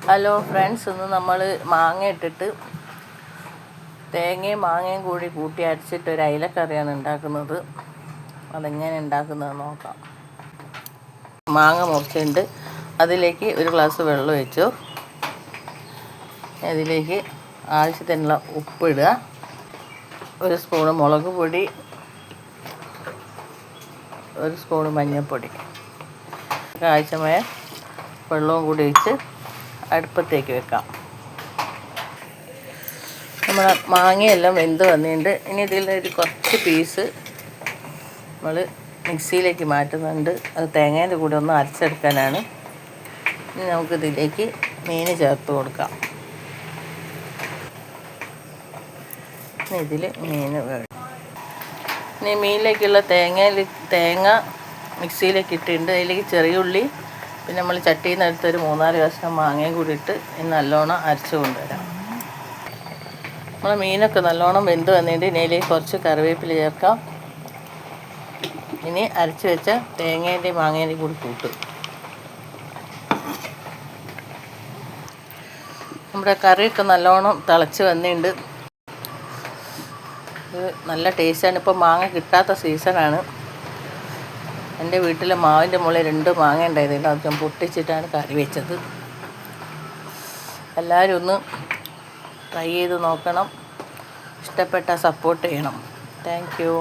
Hello friends, ഇന്ന് നമ്മൾ മാങ്ങ ഇട്ടിട്ട് തേങ്ങയും മാങ്ങയും കൂടി കൂട്ടി അരച്ചിട്ട് ഒരു അയിലക്കറിയാണ് ഉണ്ടാക്കുന്നത്. അതെങ്ങനെ ഉണ്ടാക്കുന്നത് നോക്കാം. മാങ്ങ മുറിച്ചിട്ടുണ്ട്. അതിലേക്ക് ഒരു ഗ്ലാസ് വെള്ളം ഒഴിച്ചു. അതിലേക്ക് ആവശ്യത്തിനുള്ള ഉപ്പിടുക, ഒരു സ്പൂണ് മുളക് പൊടി, ഒരു സ്പൂണ് മഞ്ഞൾപ്പൊടി, ആവശ്യമായ വെള്ളവും കൂടി ഒഴിച്ച് അടുപ്പത്തേക്ക് വെക്കാം. നമ്മൾ മാങ്ങയെല്ലാം വെന്ത് വന്നിട്ടുണ്ട്. ഇനി ഇതിൽ ഒരു കുറച്ച് പീസ് നമ്മൾ മിക്സിയിലേക്ക് മാറ്റുന്നുണ്ട്. അത് തേങ്ങേൻ്റെ കൂടെ ഒന്ന് അരച്ചെടുക്കാനാണ്. ഇനി നമുക്കിതിലേക്ക് മീൻ ചേർത്ത് കൊടുക്കാം. ഇതിൽ മീൻ വേണം. ഇനി മീനിലേക്കുള്ള തേങ്ങ മിക്സിയിലേക്ക് ഇട്ടിട്ടുണ്ട്. അതിലേക്ക് ചെറിയ ഉള്ളി, പിന്നെ നമ്മൾ ചട്ടിയിൽ നിന്ന് എടുത്തൊരു 3-4 കഷ്ണം മാങ്ങയും കൂടി ഇട്ട് നല്ലോണം അരച്ച് കൊണ്ടുവരാം. നമ്മളെ മീനൊക്കെ നല്ലോണം വെന്ത് വന്നിട്ട് ഇതിലേക്ക് കുറച്ച് കറിവേപ്പില ചേർക്കാം. ഇനി അരച്ച് വെച്ച തേങ്ങേൻ്റെയും മാങ്ങേൻ്റെയും കൂടി കൂട്ടും. നമ്മുടെ കറിയൊക്കെ നല്ലോണം തിളച്ച് വന്നിട്ടുണ്ട്. ഇത് നല്ല ടേസ്റ്റാണ്. ഇപ്പോൾ മാങ്ങ കിട്ടാത്ത സീസണാണ്. എൻ്റെ വീട്ടിലെ മാവിൻ്റെ മുകളിൽ 2 മാങ്ങ ഉണ്ടായിരുന്നു. അത് ഞാൻ പൊട്ടിച്ചിട്ടാണ് കറി വെച്ചത്. എല്ലാവരും ഒന്ന് ട്രൈ ചെയ്ത് നോക്കണം. ഇഷ്ടപ്പെട്ടാൽ സപ്പോർട്ട് ചെയ്യണം. Thank you.